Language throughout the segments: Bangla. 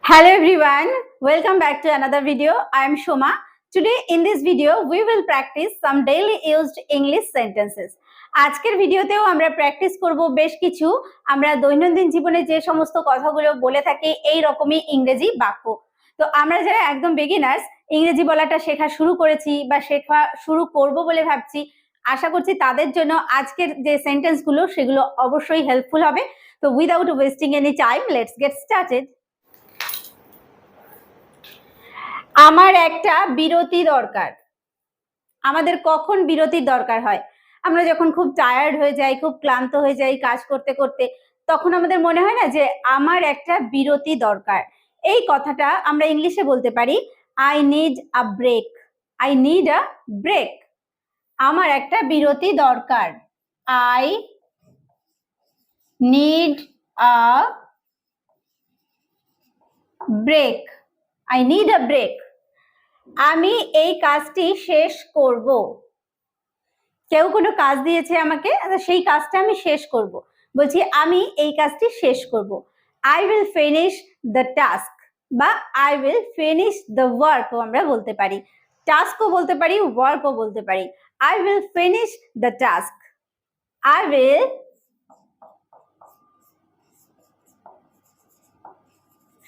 Hello everyone, welcome back to another video. I am Shoma. Today in this video we will practice some daily used English sentences. আজকের ভিডিওতেও আমরা প্র্যাকটিস করব বেশ কিছু আমরা দৈনন্দিন জীবনে যে সমস্ত কথাগুলো বলে থাকি এই রকমই ইংরেজি বাক্য। তো আমরা যারা একদম বিগিনার্স ইংরেজি বলাটা শেখা শুরু করেছি বা শেখা শুরু করব বলে ভাবছি, আশা করছি তাদের জন্য আজকের যে সেন্টেন্সগুলো সেগুলো অবশ্যই হেল্পফুল হবে। তো without wasting any time let's get started. আমার একটা বিরতি দরকার। আমাদের কখন বিরতির দরকার হয়? আমরা যখন খুব টায়ার্ড হয়ে যাই, খুব ক্লান্ত হয়ে যাই কাজ করতে করতে, তখন আমাদের মনে হয় না যে আমার একটা বিরতি দরকার। এই কথাটা আমরা ইংলিশে বলতে পারি I need a break. I need a break. আমার একটা বিরতি দরকার। I need a break. I need a break. আমি এই কাজটি শেষ করব। কেউ কোনো কাজ দিয়েছে আমাকে, সেই কাজটা আমি শেষ করব। বলছি আমি এই কাজটি শেষ করব। I will finish the task বা আই উইল ফিনিশ দ্য ওয়ার্কও আমরা বলতে পারি। টাস্কও বলতে পারি, ওয়ার্কও বলতে পারি। I will finish the task. I will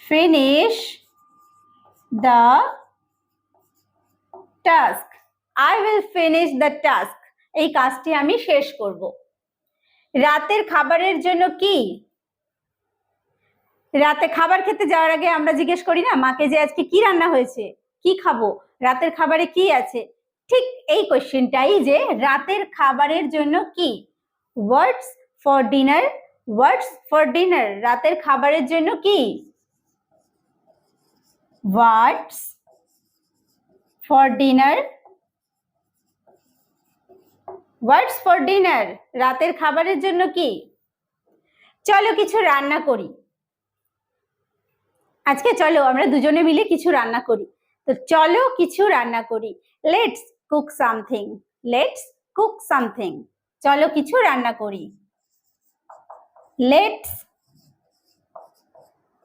finish the task. I will finish the task. এই কাজটি আমি শেষ করব। রাতের খাবারের জন্য কি? রাতে খাবার খেতে যাওয়ার আগে আমরা জিজ্ঞেস করি না মাকে যে আজকে কি রান্না হয়েছে, কি খাবো, রাতের খাবারে কি আছে? ঠিক এই কোশ্চেনটাই যে রাতের খাবারের জন্য কি। What's for dinner? What's for dinner? রাতের খাবারের জন্য কি? What's for dinner? What's for dinner? রাতের খাবারের জন্য কি? চলো কিছু রান্না করি। আজকে চলো আমরা দুজনে মিলে কিছু রান্না করি। তো চলো কিছু রান্না করি। Let's cook something. Let's cook something. চলো কিছু রান্না করি। Let's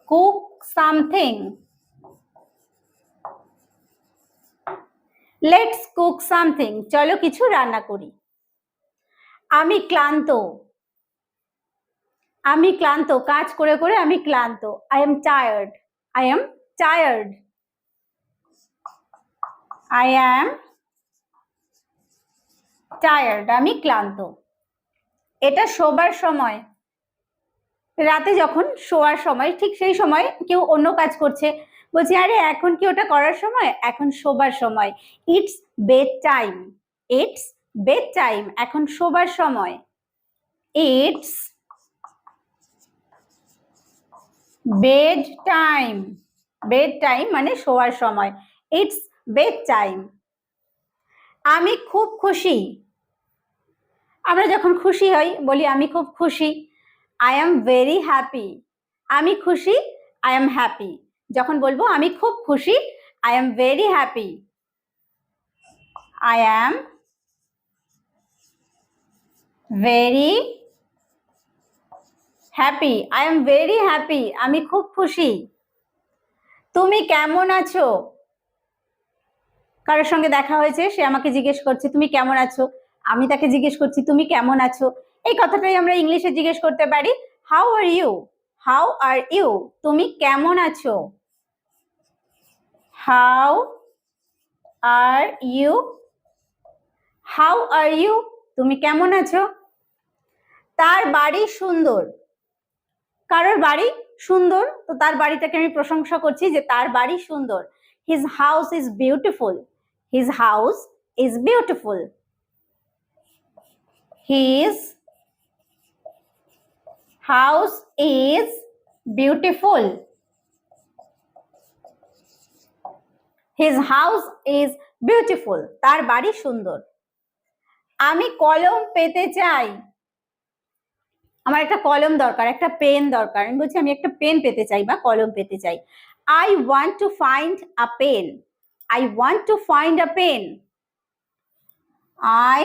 cook something. Let's cook something. চলো কিছু রান্না করি। আমি ক্লান্ত। আমি ক্লান্ত, কাজ করে করে আমি ক্লান্ত। I am tired. I am tired. I am tired. আমি ক্লান্ত। এটা শোবার সময়। রাতে যখন শোয়ার সময়, ঠিক সেই সময় কেউ অন্য কাজ করছে, বলছি আরে এখন কি ওটা করার সময়? এখন শোবার সময়। It's bed time. It's bed time. এখন শোবার সময়। It's bed time. Bed time মানে শোয়ার সময়। It's bed time. আমি খুব খুশি। আমরা যখন খুশি হই বলি আমি খুব খুশি। I am very happy. আমি খুশি, আই এম হ্যাপি। যখন বলবো আমি খুব খুশি, I am very happy. I am very happy. I am very happy. আমি খুব খুশি। তুমি কেমন আছো? কারোর সঙ্গে দেখা হয়েছে, সে আমাকে জিজ্ঞেস করছে তুমি কেমন আছো। আমি তাকে জিজ্ঞেস করছি তুমি কেমন আছো। এই কথাটাই আমরা ইংলিশে জিজ্ঞেস করতে পারি how are you. How are you? তুমি কেমন আছো? How are you? How are you? তুমি কেমন আছো? তার বাড়ি সুন্দর। কারোর বাড়ি সুন্দর, তো তার বাড়িটাকে আমি প্রশংসা করছি যে তার বাড়ি সুন্দর। His house is beautiful. His house is beautiful. His house is beautiful. His house is beautiful. তার বাড়ি সুন্দর। আমি কলম পেতে চাই। আমার একটা কলম দরকার, একটা পেন দরকার। আমি বলছি আমি একটা পেন পেতে চাই বা কলম পেতে চাই। I want to find a pen. I want to find a pen. I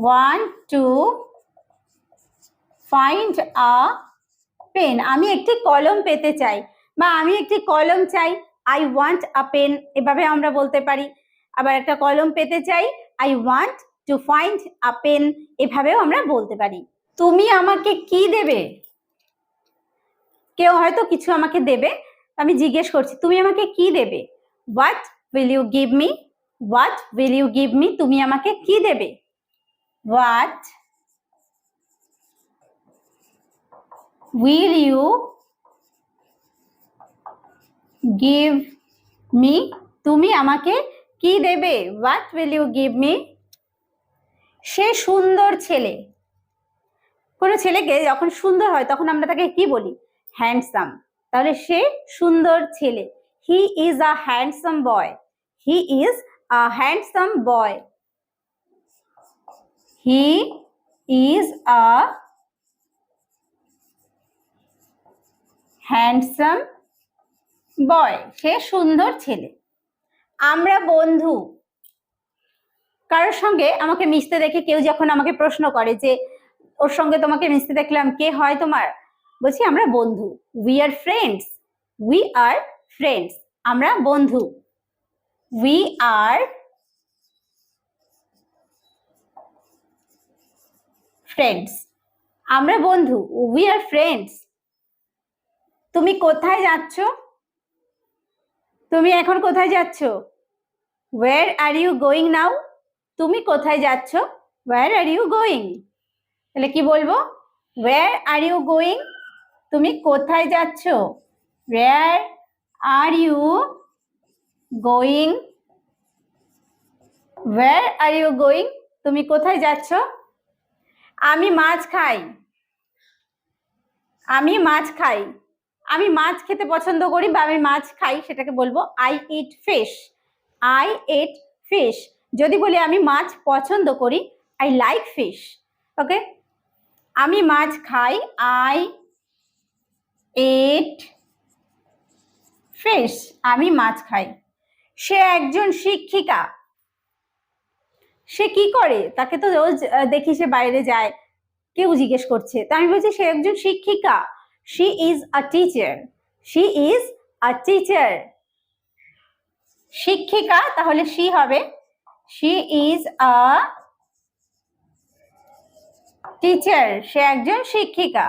want to find a pen, আমি একটি কলম পেতে চাই বা আমি একটি কলম চাই, আই ওয়ান্ট আ পেন, এভাবে আমরা বলতে পারি। আবার একটা কলম পেতে চাই, I want to find a pen, এভাবেও আমরা বলতে পারি। তুমি আমাকে কি দেবে? কেউ হয়তো কিছু আমাকে দেবে, আমি জিজ্ঞেস করছি তুমি আমাকে কি দেবে? What will you give me? What will you give me? তুমি আমাকে কি দেবে? What will you give me? তুমি আমাকে কি দেবে? What will you give me? সে সুন্দর ছেলে। কোনো ছেলেকে যখন সুন্দর হয় তখন আমরা তাকে কি বলি? হ্যান্ডসাম। তাহলে সে সুন্দর ছেলে, he is a handsome boy. He is a handsome boy. He is a handsome boy. সে সুন্দর ছেলে। আমরা বন্ধু। কারোর সঙ্গে আমাকে মিশতে দেখে কেউ যখন আমাকে প্রশ্ন করে যে ওর সঙ্গে তোমাকে মিশতে দেখলাম, কে হয় তোমার? বলছি আমরা বন্ধু। We are friends. We are friends. আমরা বন্ধু। We are friends. আমরা বন্ধু। We are friends. তুমি কোথায় যাচ্ছ? তুমি এখন কোথায় যাচ্ছ? Where are you going now? তুমি কোথায় যাচ্ছ? Where are you going? তাহলে কি বলবো? Where are you going? তুমি কোথায় যাচ্ছ? Where are you going? Where are you going? তুমি কোথায় যাচ্ছ? আমি মাছ খাই। আমি মাছ খাই। আমি মাছ খেতে পছন্দ করি বা আমি মাছ খাই, সেটাকে বলবো I eat fish. I eat fish. যদি বলি আমি মাছ পছন্দ করি, আই লাইক ফিশ। ওকে, আমি মাছ খাই, আই ইট ফিশ। আমি মাছ খাই। সে একজন শিক্ষিকা। সে কি করে? তাকে তো রোজ দেখি সে বাইরে যায়, কেউ জিজ্ঞেস করছে, তা আমি বলছি সে একজন শিক্ষিকা। She is a teacher. She is a teacher. শিক্ষিকা, তাহলে শি হবে। She is a teacher. সে একজন শিক্ষিকা।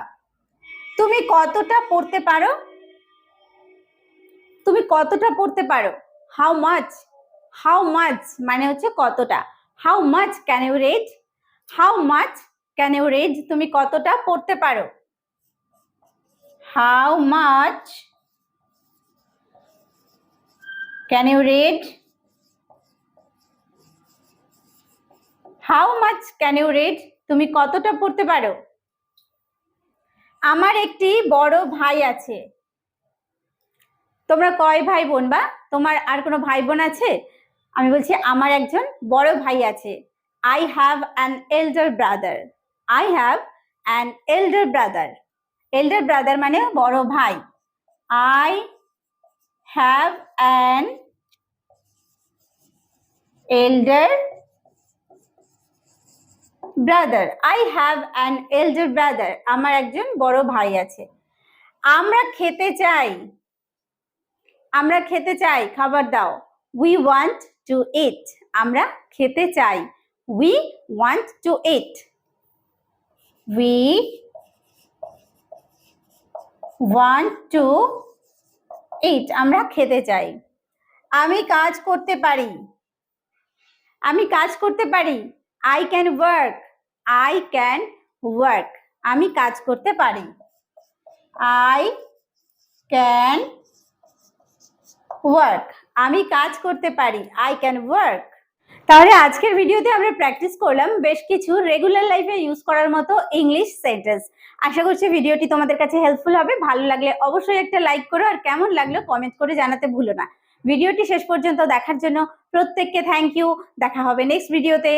তুমি কতটা পড়তে পারো? তুমি কতটা পড়তে পারো? How much. হাউ মাচ মানে হচ্ছে কতটা। How much can you read? How much can you read? তুমি কতটা পড়তে পারো? How much can you read? How much can you read? তুমি কতটা পড়তে পারো? আমার একটি বড় ভাই আছে। তোমরা কয় ভাই বোন? বা তোমার আর কোনো ভাই বোন আছে? আমি বলছি আমার একজন বড় ভাই আছে। I have an elder brother. I have an elder brother. Elder brother মানে বড় ভাই। I have an elder brother. I have an elder brother. আমার একজন বড় ভাই আছে। আমরা খেতে চাই। আমরা খেতে চাই, খাবার দাও। We want to eat. আমরা খেতে চাই। We want to eat. We want to eat. আমরা খেতে চাই। আমি কাজ করতে পারি। আমি কাজ করতে পারি। I can work. I can work. আমি কাজ করতে পারি। I can work. আমি কাজ করতে পারি। I can work. তাহলে আজকের ভিডিওতে আমরা প্র্যাকটিস করলাম বেশ কিছু রেগুলার লাইফে ইউজ করার মতো ইংলিশ সেন্টেন্স। আশা করছি ভিডিওটি তোমাদের কাছে হেল্পফুল হবে। ভালো লাগলে অবশ্যই একটা লাইক করো, আর কেমন লাগলো কমেন্ট করে জানাতে ভুলো না। ভিডিওটি শেষ পর্যন্ত দেখার জন্য প্রত্যেককে থ্যাংক ইউ। দেখা হবে নেক্সট ভিডিওতে।